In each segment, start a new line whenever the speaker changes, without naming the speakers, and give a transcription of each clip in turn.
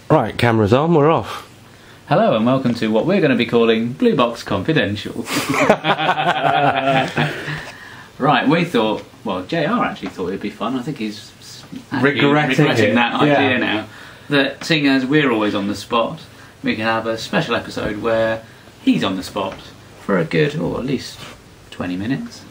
Right, cameras on, we're off.
Hello and welcome to what we're going to be calling Blue Box Confidential. Right, we thought, well, JR actually thought it'd be fun. I think he's regretting that idea now. That seeing as we're always on the spot, we can have a special episode where he's on the spot for a good, or at least 20 minutes.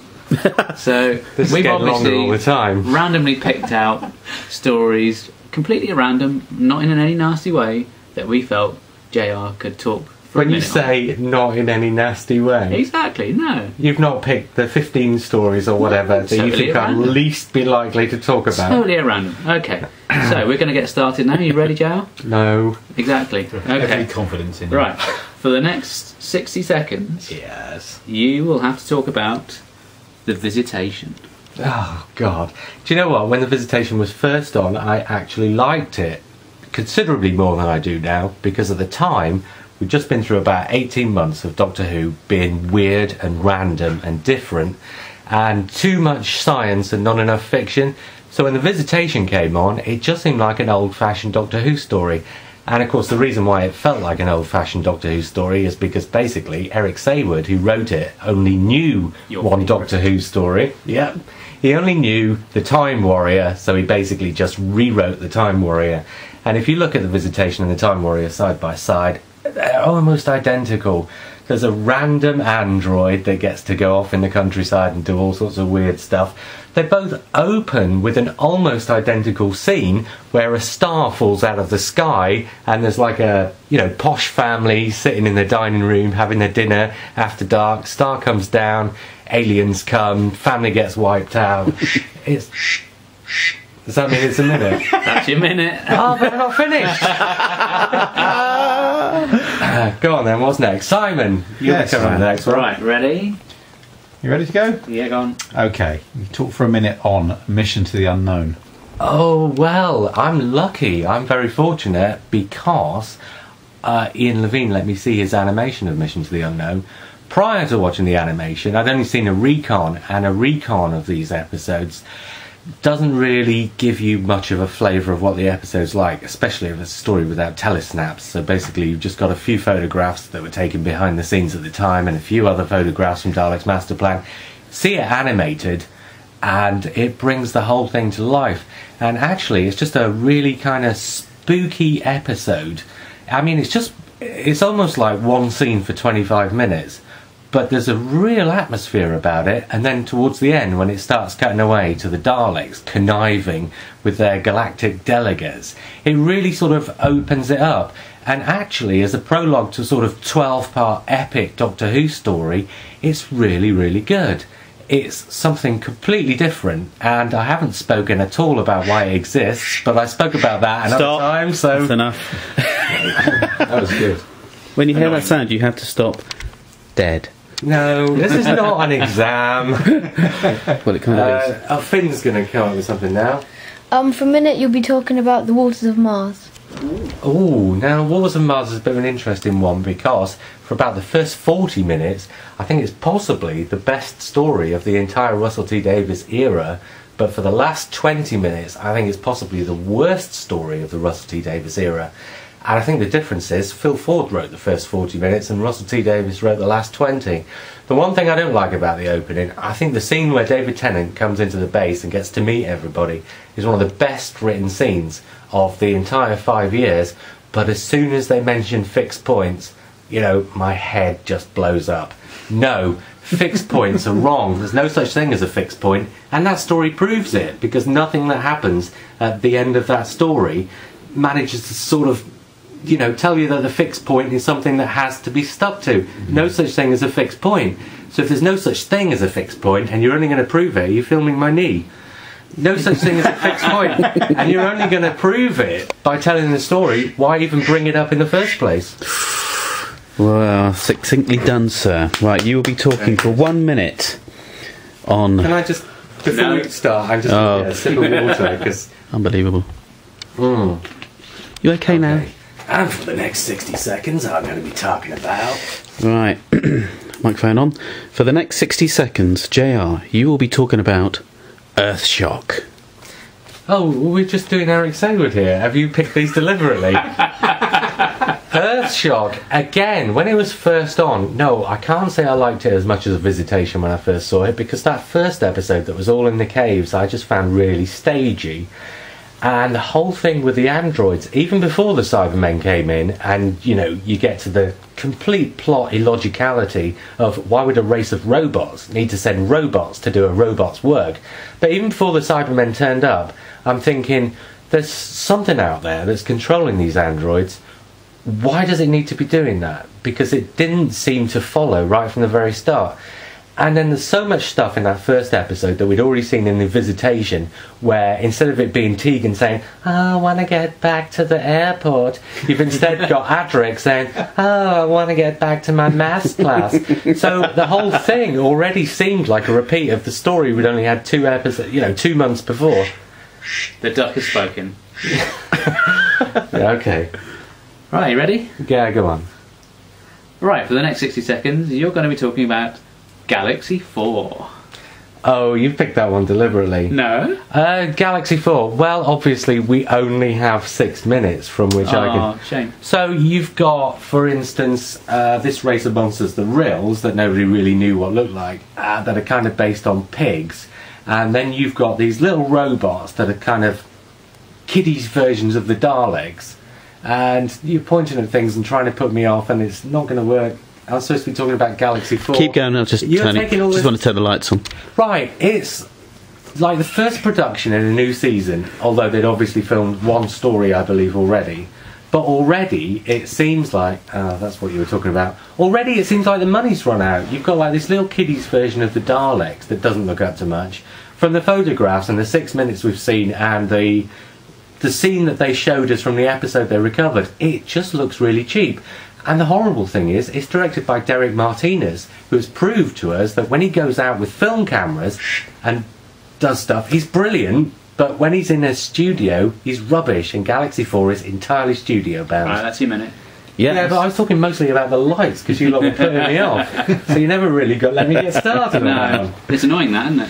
So
this
we've
longer all the time.
Randomly picked out stories, completely random, not in any nasty way, that we felt JR could talk for
When
a
you
minute
say not in any nasty way,
exactly, no.
you've not picked the 15 stories or whatever that you think I'd least be likely to talk about.
Totally at random. Okay, so we're going to get started now. You ready, JR?
No.
Exactly.
Every
Okay.
confidence in you.
Right. For the next 60 seconds,
Yes.
you will have to talk about The Visitation.
Oh, God. Do you know what? When The Visitation was first on, I actually liked it considerably more than I do now, because at the time, we'd just been through about 18 months of Doctor Who being weird and random and different, and too much science and not enough fiction. So when The Visitation came on, it just seemed like an old-fashioned Doctor Who story. And of course the reason why it felt like an old-fashioned Doctor Who story is because basically Eric Sayward, who wrote it, only knew one Doctor Who story. Yep. He only knew the Time Warrior, so he basically just rewrote the Time Warrior. And if you look at The Visitation and the Time Warrior side by side, they're almost identical. There's a random android that gets to go off in the countryside and do all sorts of weird stuff. They both open with an almost identical scene where a star falls out of the sky and there's like a, posh family sitting in the dining room having their dinner after dark. Star comes down, aliens come, family gets wiped out. It's... Does that mean it's a minute?
That's your minute.
Oh, but I'm not finished. Go on then, what's next? Simon, you're covering the next one.
Right, ready?
You ready to go?
Yeah, go on.
Okay. You talk for a minute on Mission to the Unknown.
Oh, well, I'm lucky. I'm very fortunate because Ian Levine let me see his animation of Mission to the Unknown. Prior to watching the animation, I'd only seen a recon, and a recon of these episodes doesn't really give you much of a flavour of what the episode's like, especially if it's a story without telesnaps. So basically you've just got a few photographs that were taken behind the scenes at the time and a few other photographs from Dalek's master plan. See it animated and it brings the whole thing to life. And actually it's just a really kind of spooky episode. I mean, it's almost like one scene for 25 minutes. But there's a real atmosphere about it, and then towards the end, when it starts cutting away to the Daleks conniving with their galactic delegates, it really sort of opens it up. And actually, as a prologue to a sort of 12-part epic Doctor Who story, it's really, really good. It's something completely different, and I haven't spoken at all about why it exists, but I spoke about that another time, so...
That's enough.
That was good.
When you hear that sound, you have to stop dead.
No, this is not an exam.
Well, it kind of is.
Oh, Finn's going to come up with something now.
For a minute you'll be talking about the waters of Mars.
Oh, now Waters of Mars is a bit of an interesting one because for about the first 40 minutes, I think it's possibly the best story of the entire Russell T Davies era. But for the last 20 minutes, I think it's possibly the worst story of the Russell T Davies era. And I think the difference is Phil Ford wrote the first 40 minutes and Russell T Davies wrote the last 20. The one thing I don't like about the opening, I think the scene where David Tennant comes into the base and gets to meet everybody is one of the best written scenes of the entire 5 years. But as soon as they mention fixed points, my head just blows up. No, fixed points are wrong. There's no such thing as a fixed point, and that story proves it, because nothing that happens at the end of that story manages to sort of tell you that the fixed point is something that has to be stuck to. No such thing as a fixed point. So if there's no such thing as a fixed point and you're only going to prove it, you're filming my knee. No such thing as a fixed point, and you're only going to prove it by telling the story. Why even bring it up in the first place?
Well, succinctly done, sir. Right, you will be talking for 1 minute on...
Can I just, before we start, I'm just going to get a sip of water, because...
Unbelievable. You okay now?
And for the next 60 seconds, I'm going to be talking about...
Right, microphone on. For the next 60 seconds, JR, you will be talking about Earthshock.
Oh, we're just doing Eric Saywood here. Have you picked these deliberately? Earthshock, again, when it was first on, no, I can't say I liked it as much as Visitation when I first saw it, because that first episode that was all in the caves I just found really stagey. And the whole thing with the androids, even before the Cybermen came in, and, you know, you get to the complete plot illogicality of why would a race of robots need to send robots to do a robot's work. But even before the Cybermen turned up, I'm thinking, there's something out there that's controlling these androids. Why does it need to be doing that? Because it didn't seem to follow right from the very start. And then there's so much stuff in that first episode that we'd already seen in the Visitation, where instead of it being Tegan saying, "Oh, I want to get back to the airport," you've instead got Adric saying, "Oh, I want to get back to my maths class." So the whole thing already seemed like a repeat of the story we'd only had 2 episodes, 2 months before.
The duck has spoken.
Yeah, okay.
Right, you ready?
Yeah, go on.
Right, for the next 60 seconds, you're going to be talking about Galaxy 4.
Oh, you've picked that one deliberately.
No.
Galaxy 4. Well, obviously, we only have 6 minutes from which I can...
Oh, shame.
So, you've got, for instance, this race of monsters, the Rills, that nobody really knew what looked like, that are kind of based on pigs. And then you've got these little robots that are kind of kiddies' versions of the Daleks. And you're pointing at things and trying to put me off, and it's not going to work. I was supposed to be talking about Galaxy 4.
Keep going, I'll just turn it. Just want to turn the lights on.
Right, it's like the first production in a new season, although they'd obviously filmed one story, I believe, already. But already, it seems like... Oh, that's what you were talking about. Already, it seems like the money's run out. You've got like this little kiddies version of the Daleks that doesn't look up to much. From the photographs and the 6 minutes we've seen and the scene that they showed us from the episode they recovered, it just looks really cheap. And the horrible thing is, it's directed by Derek Martinez, who has proved to us that when he goes out with film cameras and does stuff, he's brilliant, but when he's in a studio, he's rubbish, and Galaxy 4 is entirely studio bound.
Right, that's your minute.
Yes. Yeah, but I was talking mostly about the lights, because you lot were putting me off. So you never really let me get started on that one.
It's annoying that, isn't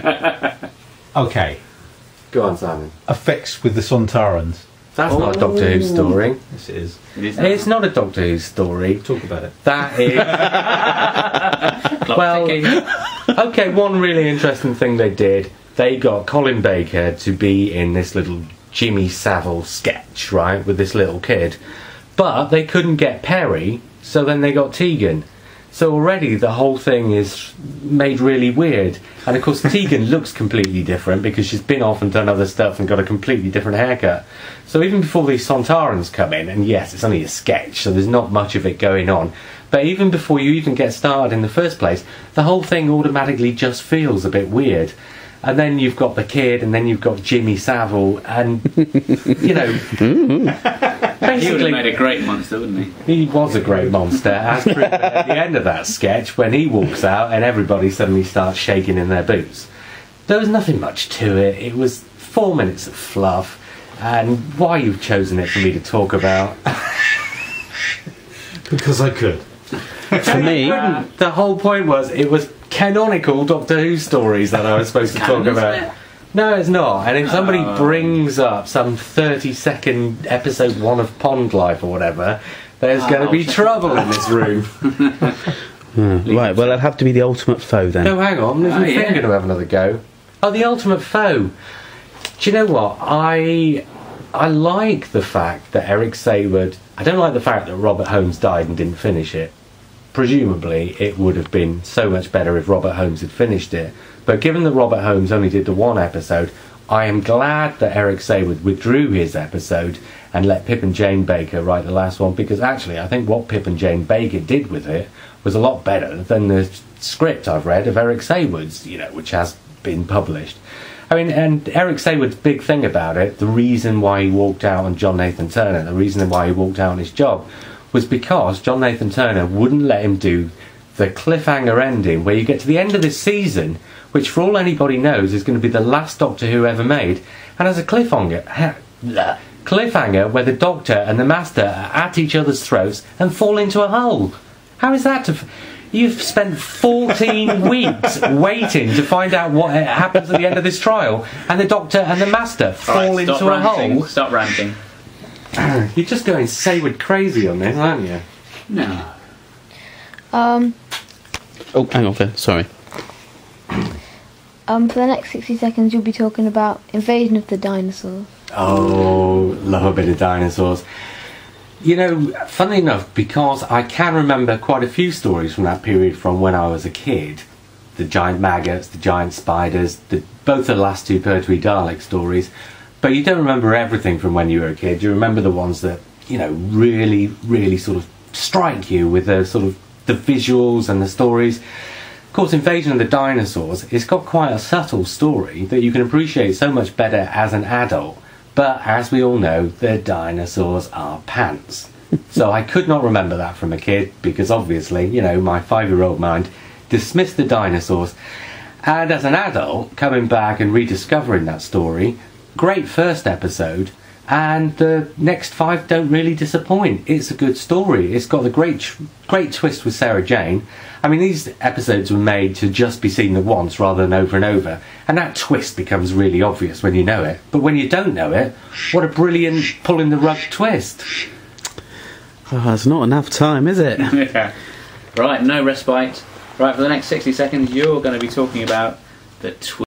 it?
Okay.
Go on, Simon.
Effects with the Sontarans.
That's not a Doctor Who story.
Yes, it is.
It's not a Doctor Who story.
Talk about it.
That is... well, okay, one really interesting thing they did, they got Colin Baker to be in this little Jimmy Savile sketch, right, with this little kid. But they couldn't get Perry, so then they got Tegan. So already the whole thing is made really weird. And of course Tegan looks completely different because she's been off and done other stuff and got a completely different haircut. So even before these Sontarans come in, and yes, it's only a sketch, so there's not much of it going on, but even before you even get started in the first place, the whole thing automatically just feels a bit weird. And then you've got the kid, and then you've got Jimmy Savile, and, you know...
Basically, he would have made a great monster, wouldn't he?
He was a great monster, as proven at the end of that sketch, when he walks out and everybody suddenly starts shaking in their boots. There was nothing much to it. It was 4 minutes of fluff, and why you've chosen it for me to talk about...
Because I could.
For me...
The whole point was, it was canonical Doctor Who stories that I was supposed to talk about. No, it's not. And if somebody brings up some 30-second episode 1 of Pond Life or whatever, there's going to be trouble in this room.
Right, well, it'll have to be the Ultimate Foe then.
No, hang on. There's a thing going to have another go. Oh, the Ultimate Foe. Do you know what? I like the fact that Eric Saywood... I don't like the fact that Robert Holmes died and didn't finish it. Presumably, it would have been so much better if Robert Holmes had finished it. But given that Robert Holmes only did the 1 episode, I am glad that Eric Saywood withdrew his episode and let Pip and Jane Baker write the last one, because actually I think what Pip and Jane Baker did with it was a lot better than the script I've read of Eric Saywood's, you know, which has been published. I mean, and Eric Saywood's big thing about it, the reason why he walked out on John Nathan Turner, the reason why he walked out on his job, was because John Nathan Turner wouldn't let him do the cliffhanger ending where you get to the end of this season, which for all anybody knows is going to be the last Doctor Who ever made, and as a cliffhanger where the Doctor and the Master are at each other's throats and fall into a hole. How is that to... You've spent 14 weeks waiting to find out what happens at the end of this trial, and the Doctor and the Master fall into a hole.
Stop ranting.
You're just going Sayward crazy on this, aren't you?
No.
Oh, hang on, Phil. Sorry.
For the next 60 seconds, you'll be talking about Invasion of the Dinosaurs.
Oh, love a bit of dinosaurs. You know, funnily enough, because I can remember quite a few stories from that period from when I was a kid. The giant maggots, the giant spiders, both the last two Pertwee Dalek stories. But you don't remember everything from when you were a kid. You remember the ones that, you know, really, really sort of strike you with the sort of the visuals and the stories. Of course, Invasion of the Dinosaurs, it's got quite a subtle story that you can appreciate so much better as an adult. But as we all know, the dinosaurs are pants. So I could not remember that from a kid because obviously, you know, my 5-year-old mind dismissed the dinosaurs. And as an adult, coming back and rediscovering that story, great first episode, and the next 5 don't really disappoint. It's a good story. It's got a great twist with Sarah Jane. I mean, these episodes were made to just be seen once rather than over and over, and that twist becomes really obvious when you know it. But when you don't know it, what a brilliant pulling the rug twist.
Oh, it's not enough time, is it?
Yeah. Right, no respite. Right, for the next 60 seconds, you're going to be talking about the twist.